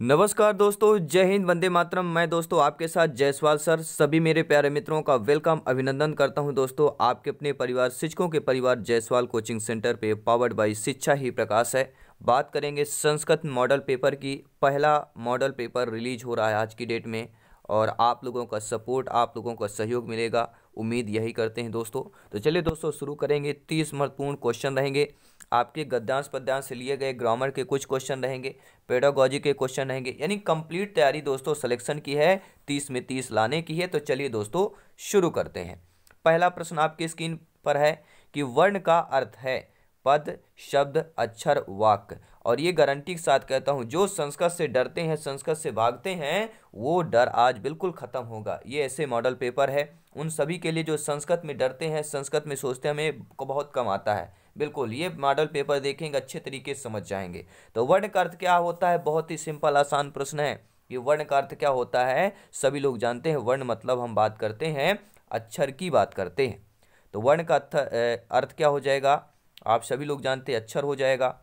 नमस्कार दोस्तों, जय हिंद, वंदे मातरम। मैं दोस्तों आपके साथ जायसवाल सर। सभी मेरे प्यारे मित्रों का वेलकम, अभिनंदन करता हूं दोस्तों। आपके अपने परिवार, शिक्षकों के परिवार जायसवाल कोचिंग सेंटर पे, पावर्ड बाय शिक्षा ही प्रकाश है। बात करेंगे संस्कृत मॉडल पेपर की। पहला मॉडल पेपर रिलीज हो रहा है आज की डेट में, और आप लोगों का सपोर्ट, आप लोगों का सहयोग मिलेगा, उम्मीद यही करते हैं दोस्तों। तो चलिए दोस्तों शुरू करेंगे। 30 महत्वपूर्ण क्वेश्चन रहेंगे आपके। गद्यांश पद्यांश से लिए गए ग्रामर के कुछ क्वेश्चन रहेंगे, पेडागॉजी के क्वेश्चन रहेंगे, यानी कंप्लीट तैयारी दोस्तों सिलेक्शन की है, 30 में 30 लाने की है। तो चलिए दोस्तों शुरू करते हैं। पहला प्रश्न आपकी स्क्रीन पर है कि वर्ण का अर्थ है पद, शब्द, अक्षर, वाक्य। और ये गारंटी के साथ कहता हूं, जो संस्कृत से डरते हैं, संस्कृत से भागते हैं, वो डर आज बिल्कुल खत्म होगा। ये ऐसे मॉडल पेपर है उन सभी के लिए जो संस्कृत में डरते हैं, संस्कृत में सोचते हैं हमें को बहुत कम आता है। बिल्कुल ये मॉडल पेपर देखेंगे, अच्छे तरीके से समझ जाएंगे। तो वर्ण का अर्थ क्या होता है? बहुत ही सिंपल आसान प्रश्न है। ये वर्ण का अर्थ क्या होता है सभी लोग जानते हैं। वर्ण मतलब हम बात करते हैं अक्षर की बात करते हैं। तो वर्ण का अर्थ क्या हो जाएगा? आप सभी लोग जानते हैं अक्षर हो जाएगा।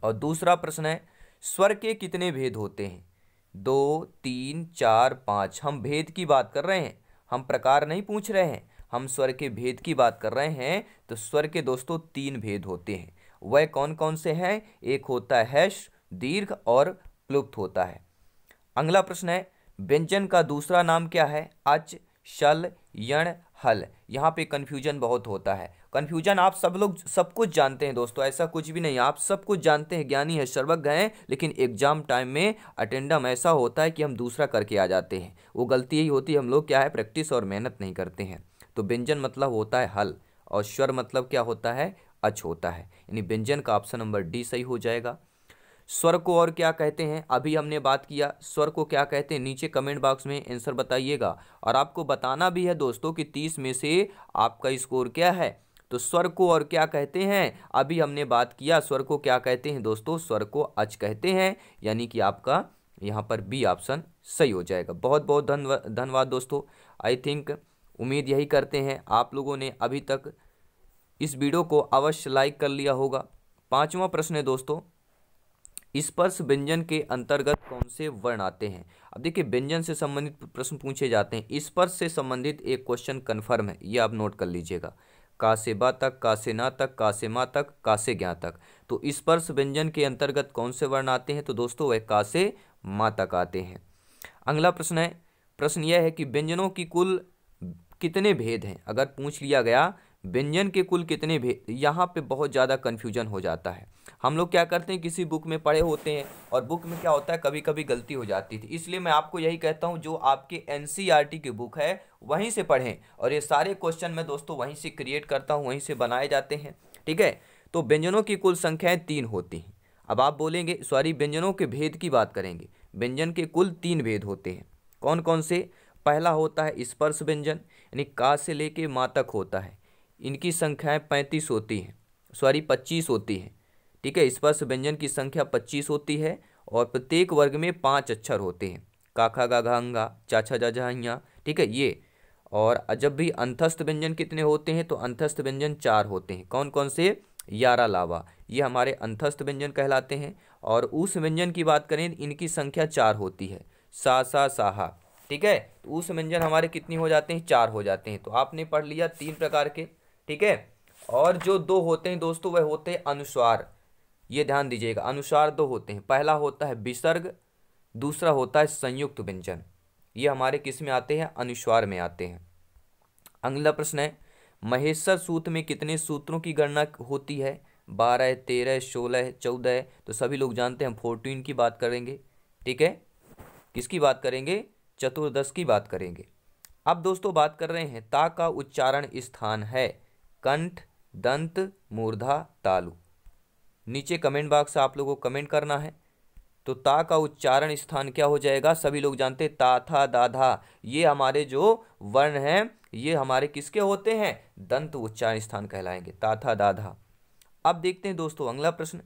और दूसरा प्रश्न है, स्वर के कितने भेद होते हैं? 2, 3, 4, 5। हम भेद की बात कर रहे हैं, हम प्रकार नहीं पूछ रहे हैं, हम स्वर के भेद की बात कर रहे हैं। तो स्वर के दोस्तों 3 भेद होते हैं। वह कौन कौन से हैं? एक होता है हैश, दीर्घ और प्लुप्त होता है। अगला प्रश्न है, व्यंजन का दूसरा नाम क्या है? अच, शल, यण, हल। यहाँ पे कंफ्यूजन बहुत होता है। कंफ्यूजन आप सब लोग सब कुछ जानते हैं दोस्तों, ऐसा कुछ भी नहीं, आप सब कुछ जानते हैं, ज्ञानी है, सर्वज्ञ हैं। लेकिन एग्जाम टाइम में अटेंडम ऐसा होता है कि हम दूसरा करके आ जाते हैं। वो गलती यही होती है, हम लोग क्या है, प्रैक्टिस और मेहनत नहीं करते हैं। तो व्यंजन मतलब होता है हल, और स्वर मतलब क्या होता है? अच होता है। यानी व्यंजन का ऑप्शन नंबर डी सही हो जाएगा। स्वर को और क्या कहते हैं? अभी हमने बात किया, स्वर को क्या कहते हैं? नीचे कमेंट बॉक्स में आंसर बताइएगा। और आपको बताना भी है दोस्तों कि 30 में से आपका स्कोर क्या है। तो स्वर को और क्या कहते हैं? अभी हमने बात किया, स्वर को क्या कहते हैं दोस्तों? स्वर को अच कहते हैं। यानी कि आपका यहाँ पर बी ऑप्शन सही हो जाएगा। बहुत बहुत धन्यवाद दोस्तों। आई थिंक, उम्मीद यही करते हैं आप लोगों ने अभी तक इस वीडियो को अवश्य लाइक कर लिया होगा। 5वां प्रश्न है दोस्तों, स्पर्श व्यंजन के अंतर्गत कौन से वर्ण आते हैं? अब देखिए, व्यंजन से संबंधित प्रश्न पूछे जाते हैं। स्पर्श से संबंधित एक क्वेश्चन कन्फर्म है, ये आप नोट कर लीजिएगा। का से बा तक, का से ना तक, का से मा तक, का से ज्ञा तक। तो स्पर्श व्यंजन के अंतर्गत कौन से वर्ण आते हैं? तो दोस्तों वह का से मा तक आते हैं। अगला प्रश्न है, प्रश्न यह है कि व्यंजनों की कुल कितने भेद हैं? अगर पूछ लिया गया व्यंजन के कुल कितने भेद, यहाँ पे बहुत ज़्यादा कन्फ्यूजन हो जाता है। हम लोग क्या करते हैं, किसी बुक में पढ़े होते हैं और बुक में क्या होता है, कभी कभी गलती हो जाती थी। इसलिए मैं आपको यही कहता हूँ, जो आपके एनसीईआरटी की बुक है वहीं से पढ़ें। और ये सारे क्वेश्चन मैं दोस्तों वहीं से क्रिएट करता हूँ, वहीं से बनाए जाते हैं, ठीक है। तो व्यंजनों की कुल संख्याएँ 3 होती हैं। अब आप बोलेंगे, सॉरी, व्यंजनों के भेद की बात करेंगे। व्यंजन के कुल 3 भेद होते हैं। कौन कौन से? पहला होता है स्पर्श व्यंजन, यानी का से लेके मा तक होता है। इनकी संख्याएं 35 होती हैं, सॉरी 25 होती हैं, ठीक है। स्पर्श व्यंजन की संख्या 25 होती है, और प्रत्येक वर्ग में 5 अक्षर होते हैं। का, खा, गा, घा, अंगा, चा, छा, जा, झा, हिया, ठीक है ये। और जब भी अंतस्थ व्यंजन कितने होते हैं? तो अंतस्थ व्यंजन 4 होते हैं। कौन कौन से? यारा लावा, ये हमारे अंतस्थ व्यंजन कहलाते हैं। और उस व्यंजन की बात करें, इनकी संख्या 4 होती है। सा, सा, साहा, ठीक है। तो उस व्यंजन हमारे कितनी हो जाते हैं? 4 हो जाते हैं। तो आपने पढ़ लिया 3 प्रकार के, ठीक है। और जो 2 होते हैं दोस्तों, वह होते हैं अनुस्वार। ये ध्यान दीजिएगा, अनुस्वार 2 होते हैं। पहला होता है विसर्ग, दूसरा होता है संयुक्त व्यंजन। ये हमारे किस में आते हैं? अनुस्वार में आते हैं। अगला प्रश्न है, महेश्वर सूत्र में कितने सूत्रों की गणना होती है? 12, 13, 16, 14। तो सभी लोग जानते हैं हम 14 की बात करेंगे, ठीक है। किसकी बात करेंगे? चतुर्दश की बात करेंगे। अब दोस्तों बात कर रहे हैं, ता का उच्चारण स्थान है कंठ, दंत, मूर्धा, तालु। नीचे कमेंट बॉक्स से आप लोगों को कमेंट करना है। तो ता का उच्चारण स्थान क्या हो जाएगा? सभी लोग जानते हैं ता, था, दा, धा। ये हमारे जो वर्ण हैं, ये हमारे किसके होते हैं? दंत उच्चारण स्थान कहलाएंगे, ता, था, दा, धा। अब देखते हैं दोस्तों अगला प्रश्न।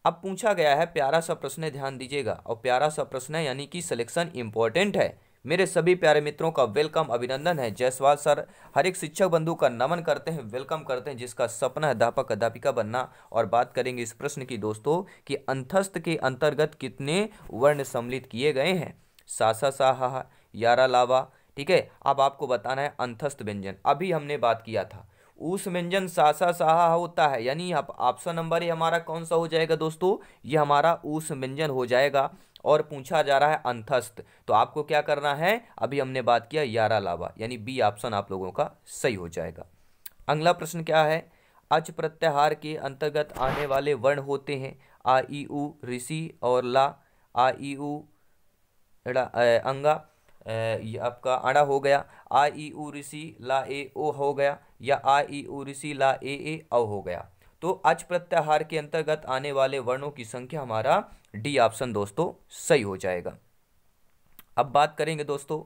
अब पूछा गया है, प्यारा सा प्रश्न है, ध्यान दीजिएगा। और प्यारा सा प्रश्न है, यानी कि सिलेक्शन इंपॉर्टेंट है। मेरे सभी प्यारे मित्रों का वेलकम, अभिनंदन है। जायसवाल सर हर एक शिक्षक बंधु का नमन करते हैं, वेलकम करते हैं, जिसका सपना है अध्यापक अध्यापिका बनना। और बात करेंगे इस प्रश्न की दोस्तों कि अंतस्थ के अंतर्गत कितने वर्ण सम्मिलित किए गए हैं। सा सा सा हा हा, यारा लावा। ठीक है, अब आपको बताना है अंतस्थ व्यंजन। अभी हमने बात किया था उस व्यंजन सा सा साहा होता है, यानी ऑप्शन नंबर ये हमारा कौन सा हो जाएगा दोस्तों, ये हमारा उस व्यंजन हो जाएगा। और पूछा जा रहा है अंतस्थ, तो आपको क्या करना है, अभी हमने बात किया यारा लावा, यानी बी ऑप्शन आप लोगों का सही हो जाएगा। अगला प्रश्न क्या है, अच प्रत्याहार के अंतर्गत आने वाले वर्ण होते हैं आ ई उ ऋषि और ला। आ ई उ अंगा, ये आपका अड़ा हो गया। आ ई उ ऋषि ला ए ओ हो गया, या आ ई उ ऋषि ला ए औ हो गया। तो अच प्रत्याहार के अंतर्गत आने वाले वर्णों की संख्या हमारा डी ऑप्शन दोस्तों सही हो जाएगा। अब बात करेंगे दोस्तों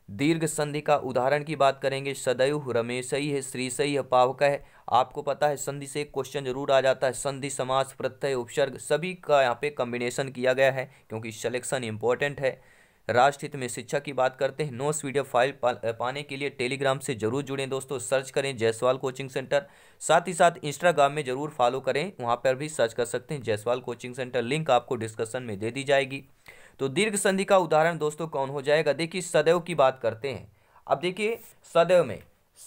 दीर्घ संधि का उदाहरण की बात करेंगे। सदैव, रमेशई है, श्रीसई है, पावक है। आपको पता है संधि से एक क्वेश्चन जरूर आ जाता है, संधि, समास, प्रत्यय, उपसर्ग सभी का यहाँ पे कॉम्बिनेशन किया गया है क्योंकि सिलेक्शन इंपॉर्टेंट है। राष्ट्रहित में शिक्षा की बात करते हैं। नोट्स वीडियो फाइल पाने के लिए टेलीग्राम से जरूर जुड़ें दोस्तों, सर्च करें जायसवाल कोचिंग सेंटर। साथ ही साथ इंस्टाग्राम में जरूर फॉलो करें, वहाँ पर भी सर्च कर सकते हैं जायसवाल कोचिंग सेंटर, लिंक आपको डिस्कशन में दे दी जाएगी। तो दीर्घ संधि का उदाहरण दोस्तों कौन हो जाएगा, देखिए सदैव की बात करते हैं। अब देखिए सदैव में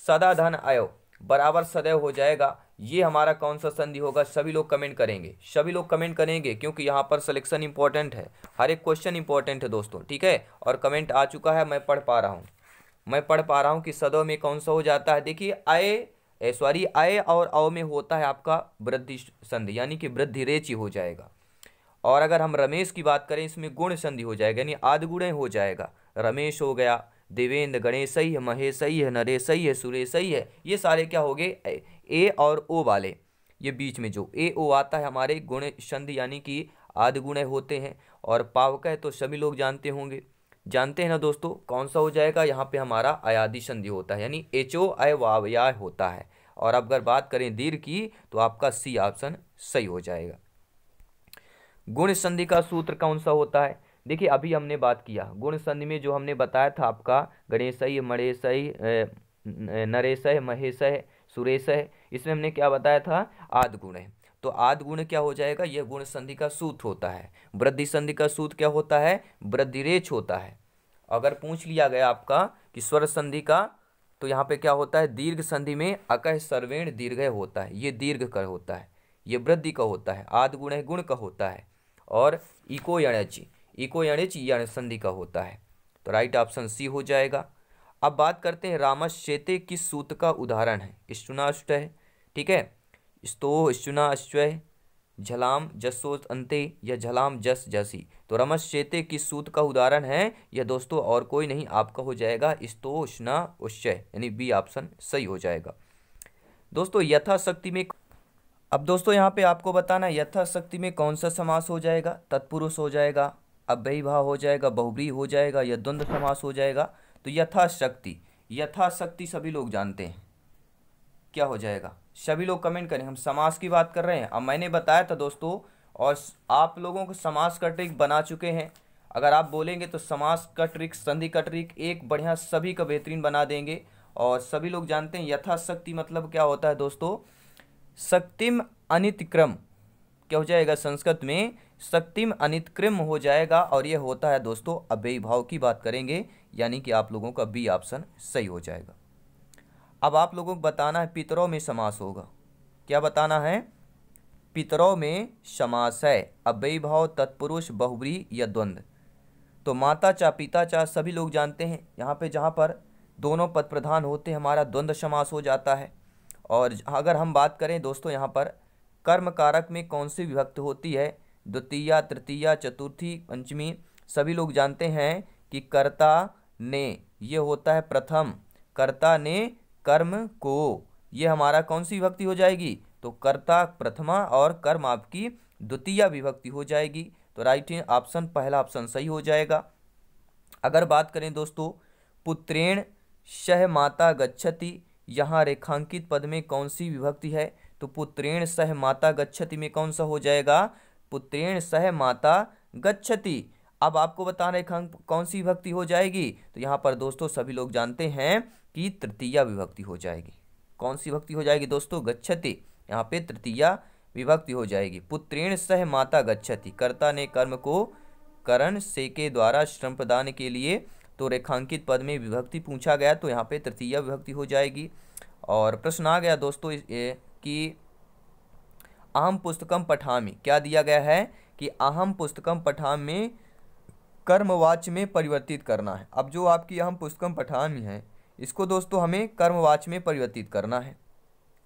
सदा धन अयव बराबर सदैव हो जाएगा, ये हमारा कौन सा संधि होगा, सभी लोग कमेंट करेंगे, सभी लोग कमेंट करेंगे क्योंकि यहाँ पर सिलेक्शन इंपॉर्टेंट है, हर एक क्वेश्चन इंपॉर्टेंट है दोस्तों। ठीक है, और कमेंट आ चुका है, मैं पढ़ पा रहा हूँ कि सदैव में कौन सा हो जाता है। देखिए आय और अव में होता है आपका वृद्धि संधि, यानी कि वृद्धि रेचि हो जाएगा। और अगर हम रमेश की बात करें, इसमें गुण संधि हो जाएगा, यानी आदि गुण हो जाएगा। रमेश हो गया, देवेंद्र, गणेशई है, महेशई है, नरेशई है, सुरेशई है, ये सारे क्या हो गए ए और ओ वाले, ये बीच में जो ए ओ आता है हमारे गुण संधि, यानी कि आदि गुण होते हैं। और पावक है तो सभी लोग जानते होंगे, जानते हैं ना दोस्तों, कौन सा हो जाएगा, यहाँ पे हमारा अयादि संधि होता है, यानी एचओ अय वावया होता है। और अब अगर बात करें दीर्घ की तो आपका सी ऑप्शन सही हो जाएगा। गुण संधि का सूत्र कौन सा होता है, देखिए अभी हमने बात किया गुण संधि में, जो हमने बताया था आपका गणेशई, मणेशई, नरेशय, महेशय, सुरेशय, इसमें हमने क्या बताया था, आदि गुण है। तो आदि गुण क्या हो जाएगा, यह गुण संधि का सूत्र होता है। वृद्धि संधि का सूत्र क्या होता है, वृद्धिरेच होता है। अगर पूछ लिया गया आपका कि स्वर संधि का, तो यहाँ पे क्या होता है, दीर्घ संधि में अकह सर्वेण दीर्घ होता है, ये दीर्घ का होता है, ये वृद्धि का होता है। आदि गुण है गुण का होता है। और इको यणच यण संधि का होता है। तो राइट ऑप्शन सी हो जाएगा। अब बात करते हैं रामश्चेते किस सूत्र का उदाहरण है, स्तुनाष्ट है, ठीक है, स्तो स्तुनाश्चय, झलाम जसो अंते, या झलाम जस जसी। तो रमश्चेते किस सूत्र का उदाहरण है, यह दोस्तों और कोई नहीं आपका हो जाएगा स्तोष्णा उश्चय, यानी बी ऑप्शन सही हो जाएगा दोस्तों। यथाशक्ति में, अब दोस्तों यहाँ पे आपको बताना है यथाशक्ति में कौन सा समास हो जाएगा, तत्पुरुष हो जाएगा, अव्ययीभाव हो जाएगा, बहुब्रीहि हो जाएगा, या द्वंद्व समास हो जाएगा। तो यथाशक्ति सभी लोग जानते हैं क्या हो जाएगा, सभी लोग कमेंट करें, हम समास की बात कर रहे हैं। अब मैंने बताया था दोस्तों, और आप लोगों को समास का ट्रिक बना चुके हैं, अगर आप बोलेंगे तो समास का ट्रिक, संधि का ट्रिक एक बढ़िया सभी का बेहतरीन बना देंगे। और सभी लोग जानते हैं यथाशक्ति मतलब क्या होता है दोस्तों, शक्तिम अनितक्रम, क्या हो जाएगा संस्कृत में, शक्तिम अनितक्रम हो जाएगा। और ये होता है दोस्तों अव्ययी भाव की बात करेंगे, यानी कि आप लोगों का बी ऑप्शन सही हो जाएगा। अब आप लोगों को बताना है पितरों में समास होगा, क्या बताना है, पितरों में समास है अव्ययी भाव, तत्पुरुष, बहुब्रीहि या द्वंद्व। तो माता चा पिता चा सभी लोग जानते हैं, यहाँ पे जहाँ पर दोनों पद प्रधान होते हैं हमारा द्वंद्व समास हो जाता है। और अगर हम बात करें दोस्तों यहाँ पर कर्म कारक में कौन सी विभक्ति होती है, द्वितीया, तृतीया, चतुर्थी, पंचमी, सभी लोग जानते हैं कि कर्ता ने, ये होता है प्रथम, कर्ता ने कर्म को, ये हमारा कौन सी विभक्ति हो जाएगी, तो कर्ता प्रथमा और कर्म आपकी द्वितीय विभक्ति हो जाएगी। तो राइट ऑप्शन पहला ऑप्शन सही हो जाएगा। अगर बात करें दोस्तों पुत्रेण सह माता गच्छति, यहाँ रेखांकित पद में कौन सी विभक्ति है, तो पुत्रेण सह माता गच्छति में कौन सा हो जाएगा, पुत्रेण सह माता गच्छति। अब आपको बता रहे कौन सी विभक्ति हो जाएगी, तो यहाँ पर दोस्तों सभी लोग जानते हैं कि तृतीया विभक्ति हो जाएगी। कौन सी विभक्ति हो जाएगी दोस्तों? गच्छति, यहाँ पे तृतीया विभक्ति हो जाएगी। पुत्रेण सह माता गच्छति, कर्ता ने कर्म को करण से के द्वारा श्रम प्रदान के लिए, तो रेखांकित पद में विभक्ति पूछा गया तो यहाँ पे तृतीया विभक्ति हो जाएगी। और प्रश्न आ गया दोस्तों कि अहम पुस्तकम पठामि, क्या दिया गया है कि अहम पुस्तकम पठामि में कर्मवाच्य में परिवर्तित करना है। अब जो आपकी अहम पुस्तकम पठामि है, इसको दोस्तों हमें कर्मवाच्य में परिवर्तित करना है।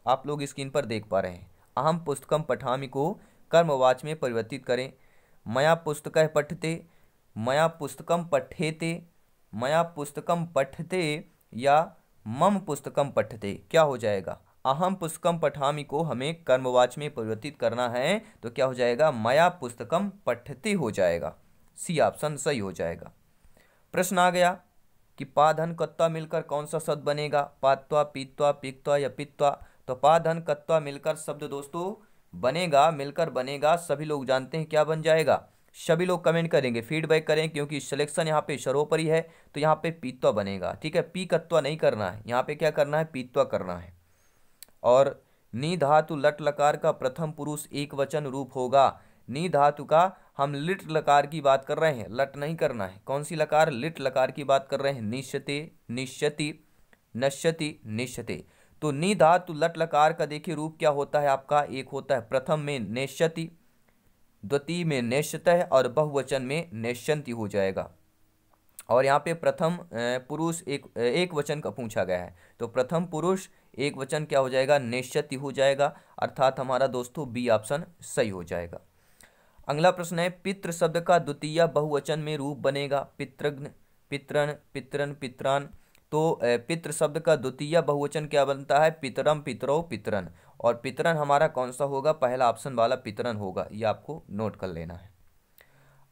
आप लोग स्क्रीन पर देख पा रहे हैं, अहम पुस्तकम पठामि को कर्मवाच्य में परिवर्तित करें। मया पुस्तकः पठते, मया पुस्तकम पठेते, मया पुस्तकम पठते या मम पुस्तकम पठते, क्या हो जाएगा? अहम पुस्तकम पठामि को हमें कर्मवाच्य में परिवर्तित करना है, तो क्या हो जाएगा? मया पुस्तकम पठते हो जाएगा। सी ऑप्शन सही हो जाएगा। प्रश्न आ गया कि पा धन कत्वा मिलकर कौन सा शब्द बनेगा? पात्वा, पीत्वा, पीक्त्वा या पित्वा। तो पा धन कत्वा मिलकर शब्द दोस्तों बनेगा, मिलकर बनेगा, सभी लोग जानते हैं क्या बन जाएगा। सभी लोग कमेंट करेंगे, फीडबैक करें, क्योंकि सिलेक्शन यहाँ पे सर्वोपरि है, तो यहाँ पे पीत्वा बनेगा। ठीक है, पी कत्वा नहीं करना है, यहाँ पे क्या करना है? पीत्वा करना है। और नी धातु लट लकार का प्रथम पुरुष एक वचन रूप होगा। नी धातु का हम लिट लकार की बात कर रहे हैं, लट नहीं करना है। कौन सी लकार? लिट लकार की बात कर रहे हैं। निश्यते, निश्यति, नश्यति, निश्यते। तो नी धातु लट लकार का देखिए रूप क्या होता है आपका? एक होता है प्रथम में नेष्यति, द्वितीय में नेष्यतः और बहुवचन में नेष्यन्ति हो जाएगा। और यहाँ पे प्रथम पुरुष एक वचन का पूछा गया है, तो प्रथम पुरुष एक वचन क्या हो जाएगा? नेष्यति हो जाएगा, अर्थात हमारा दोस्तों बी ऑप्शन सही हो जाएगा। अगला प्रश्न है, पितृ शब्द का द्वितीय बहुवचन में रूप बनेगा। पितृघ्न, पितरन, पितरन, पितरान। तो पितृ शब्द का द्वितीय बहुवचन क्या बनता है? पितरम, पितरौ, पितरन। और पितरन हमारा कौन सा होगा? पहला ऑप्शन वाला पितरन होगा, ये आपको नोट कर लेना है।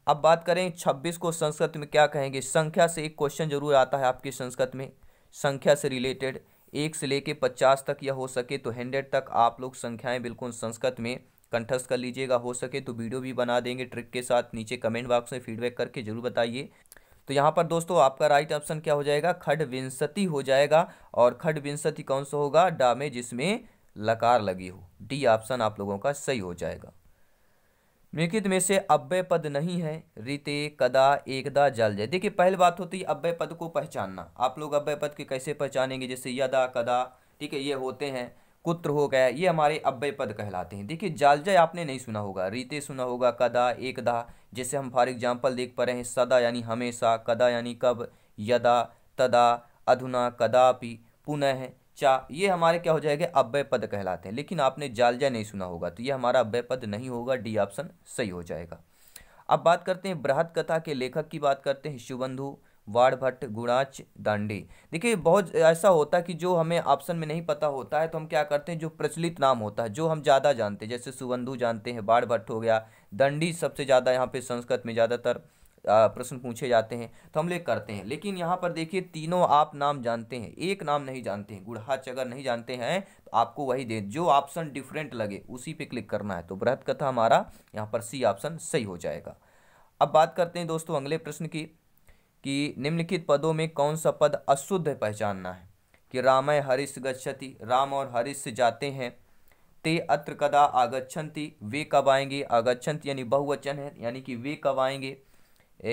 अब बात करें 26 को संस्कृत में क्या कहेंगे? संख्या से एक क्वेश्चन जरूर आता है आपके संस्कृत में, संख्या से रिलेटेड 1 से लेके 50 तक, या हो सके तो 100 तक आप लोग संख्याएं बिल्कुल संस्कृत में कंठस्थ कर लीजिएगा। हो सके तो वीडियो भी बना देंगे ट्रिक के साथ, नीचे कमेंट बॉक्स में फीडबैक करके जरूर बताइए। तो यहाँ पर दोस्तों आपका राइट ऑप्शन क्या हो जाएगा? खड्विंशति हो जाएगा। और खड्विंशति कौन सा होगा? डा में जिसमें लकार लगी हो। डी ऑप्शन आप लोगों का सही हो जाएगा। निम्नलिखित में से अव्यय पद नहीं है। रीते, कदा, एकदा, जलजय। देखिए पहली बात होती है अव्यय पद को पहचानना। आप लोग अव्यय पद के कैसे पहचानेंगे? जैसे यदा, कदा, ठीक है, ये होते हैं। कुत्र हो गया, ये हमारे अव्यय पद कहलाते हैं। देखिए जालजय आपने नहीं सुना होगा, रीते सुना होगा, कदा, एकदा। जैसे हम फॉर एग्जाम्पल देख पा रहे हैं, सदा यानी हमेशा, कदा यानी कब, यदा, तदा, अधुना, कदापि, पुनः, चा, ये हमारे क्या हो जाएंगे? अव्यय पद कहलाते हैं। लेकिन आपने जालजय नहीं सुना होगा, तो ये हमारा अव्यय पद नहीं होगा। डी ऑप्शन सही हो जाएगा। अब बात करते हैं बृहत कथा के लेखक की बात करते हैं। शुभंधु, वाणभट्ट, गुणाच, दांडी। देखिए बहुत ऐसा होता है कि जो हमें ऑप्शन में नहीं पता होता है, तो हम क्या करते हैं, जो प्रचलित नाम होता है, जो हम ज़्यादा जानते हैं, जैसे शुभंधु जानते हैं, वाणभट्ट हो गया, दंडी सबसे ज़्यादा यहाँ पे संस्कृत में ज़्यादातर प्रश्न पूछे जाते हैं, तो हम लोग करते हैं। लेकिन यहाँ पर देखिए तीनों आप नाम जानते हैं, एक नाम नहीं जानते हैं। गुड़हाच अगर नहीं जानते हैं तो आपको वही दे, जो ऑप्शन डिफरेंट लगे उसी पे क्लिक करना है। तो बृहत कथा हमारा यहाँ पर सी ऑप्शन सही हो जाएगा। अब बात करते हैं दोस्तों अगले प्रश्न की, कि निम्नलिखित पदों में कौन सा पद अशुद्ध पहचानना है? कि रामय हरिश गच्छति, राम और हरिश जाते हैं। ते अत्र कदा आगच्छन्ति, वे कब आएंगे? आगच्छन्ति यानी बहुवचन है, यानी कि वे कब आएंगे।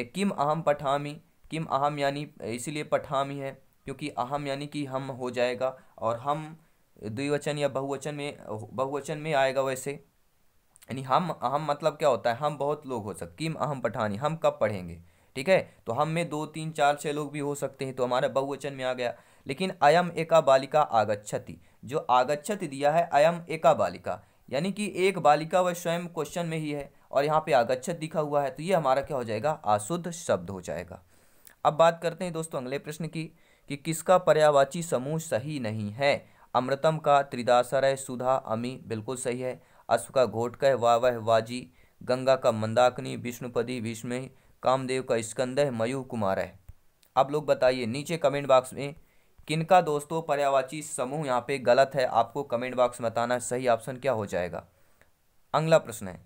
किम अहम पठामि, किम अहम यानी इसीलिए पठामि है क्योंकि अहम यानी कि हम हो जाएगा, और हम द्विवचन या बहुवचन में आएगा वैसे, यानी हम मतलब क्या होता है? हम बहुत लोग हो सकते। किम अहम पठानी, हम कब पढ़ेंगे? ठीक है, तो हम में 2, 3, 4, 6 लोग भी हो सकते हैं, तो हमारा बहुवचन में आ गया। लेकिन अयम एका बालिका आगच्छति, जो आगच्छति दिया है अयम एका बालिका, यानी कि एक बालिका वह स्वयं क्वेश्चन में ही है, और यहाँ पे आगच्छत दिखा हुआ है, तो ये हमारा क्या हो जाएगा? अशुद्ध शब्द हो जाएगा। अब बात करते हैं दोस्तों अगले प्रश्न की, कि किसका पर्यायवाची समूह सही नहीं है? अमृतम का त्रिदासरय, सुधा, अमी, बिल्कुल सही है। अश्व का घोटकह, वावह, वाजी। गंगा का मंदाकिनी, विष्णुपदी, भीष्म। कामदेव का स्कंदह, मयूर कुमार है। आप लोग बताइए नीचे कमेंट बॉक्स में किनका दोस्तों पर्यायवाची समूह यहाँ पे गलत है, आपको कमेंट बॉक्स में बताना है सही ऑप्शन क्या हो जाएगा। अगला प्रश्न है,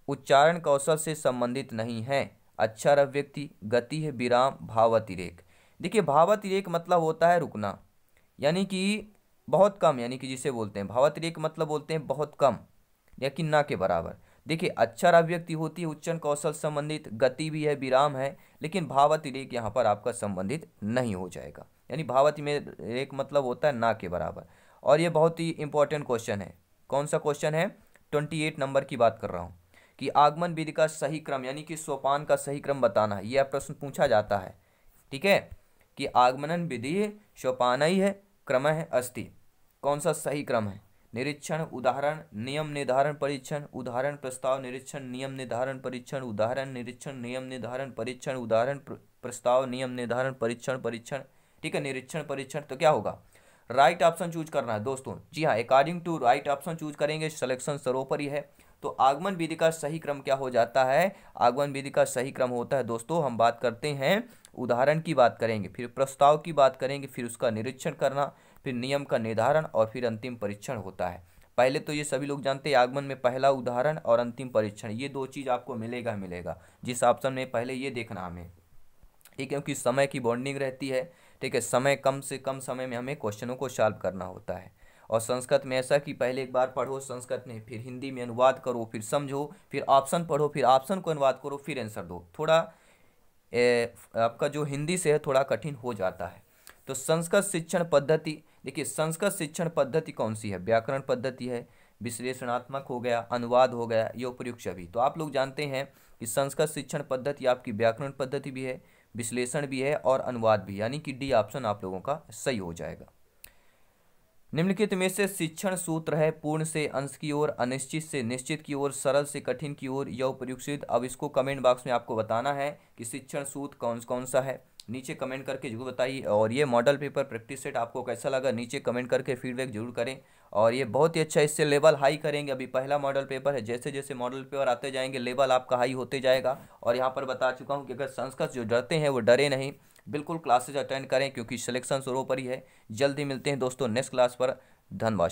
उच्चारण कौशल से संबंधित नहीं है। अक्षर अव्यक्ति, गति है विराम, भावातिरेक। देखिए भावातिरेक मतलब होता है रुकना, यानी कि बहुत कम, यानी कि जिसे बोलते हैं भावातिरेक मतलब बोलते हैं बहुत कम या कि ना के बराबर। देखिए अक्षर अव्यक्ति होती है उच्चारण कौशल संबंधित, गति भी है विराम है, लेकिन भावातिरेक यहाँ पर आपका संबंधित नहीं हो जाएगा, यानी भावातिरेक मतलब होता है ना के बराबर। और ये बहुत ही इंपॉर्टेंट क्वेश्चन है। कौन सा क्वेश्चन है? 28 नंबर की बात कर रहा हूँ कि आगमन विधि का सही क्रम यानी कि सोपान का सही क्रम बताना है, यह प्रश्न पूछा जाता है। ठीक है, कि आगमन विधि सोपान ही है, क्रम है अस्ति, कौन सा सही क्रम है? निरीक्षण, उदाहरण, नियम निर्धारण परीक्षण, उदाहरण प्रस्ताव निरीक्षण, नियम निर्धारण परीक्षण, उदाहरण निरीक्षण, नियम निर्धारण परीक्षण, उदाहरण प्रस्ताव नियम निर्धारण परीक्षण, परीक्षण। ठीक है, निरीक्षण परीक्षण। तो क्या होगा? राइट ऑप्शन चूज करना है दोस्तों। जी हाँ, according to right option choose करेंगे, सिलेक्शन सर्वोपरि है। तो आगमन विधि का सही क्रम क्या हो जाता है? आगमन विधि का सही क्रम होता है दोस्तों, हम बात करते हैं उदाहरण की बात करेंगे, फिर प्रस्ताव की बात करेंगे, फिर उसका निरीक्षण करना, फिर नियम का निर्धारण और फिर अंतिम परीक्षण होता है। पहले तो ये सभी लोग जानते हैं आगमन में पहला उदाहरण और अंतिम परीक्षण, ये दो चीज़ आपको मिलेगा। जिस ऑप्शन में पहले ये देखना हमें, ठीक है, क्योंकि समय की बॉन्डिंग रहती है। ठीक है, समय कम से कम समय में हमें क्वेश्चनों को सॉल्व करना होता है। और संस्कृत में ऐसा कि पहले एक बार पढ़ो संस्कृत में, फिर हिंदी में अनुवाद करो, फिर समझो, फिर ऑप्शन पढ़ो, फिर ऑप्शन को अनुवाद करो, फिर आंसर दो। थोड़ा आपका जो हिंदी से है थोड़ा कठिन हो जाता है। तो संस्कृत शिक्षण पद्धति, देखिए संस्कृत शिक्षण पद्धति कौन सी है? व्याकरण पद्धति है, विश्लेषणात्मक हो गया, अनुवाद हो गया, ये उपयुक्त सभी। तो आप लोग जानते हैं कि संस्कृत शिक्षण पद्धति आपकी व्याकरण पद्धति भी है, विश्लेषण भी है और अनुवाद भी, यानी कि डी ऑप्शन आप लोगों का सही हो जाएगा। निम्नलिखित में से शिक्षण सूत्र है पूर्ण से अंश की ओर, अनिश्चित से निश्चित की ओर, सरल से कठिन की ओर, यह उपयुक्त। अब इसको कमेंट बॉक्स में आपको बताना है कि शिक्षण सूत्र कौन कौन सा है, नीचे कमेंट करके जरूर बताइए। और ये मॉडल पेपर प्रैक्टिस सेट आपको कैसा लगा नीचे कमेंट करके फीडबैक जरूर करें। और ये बहुत ही अच्छा, इससे लेवल हाई करेंगे। अभी पहला मॉडल पेपर है, जैसे जैसे मॉडल पेपर आते जाएंगे लेवल आपका हाई होते जाएगा। और यहाँ पर बता चुका हूँ कि अगर संस्कृत जो डरते हैं वो डरे नहीं, बिल्कुल क्लासेज अटेंड करें, क्योंकि सिलेक्शन सर्वोपरि है। जल्दी मिलते हैं दोस्तों नेक्स्ट क्लास पर। धन्यवाद।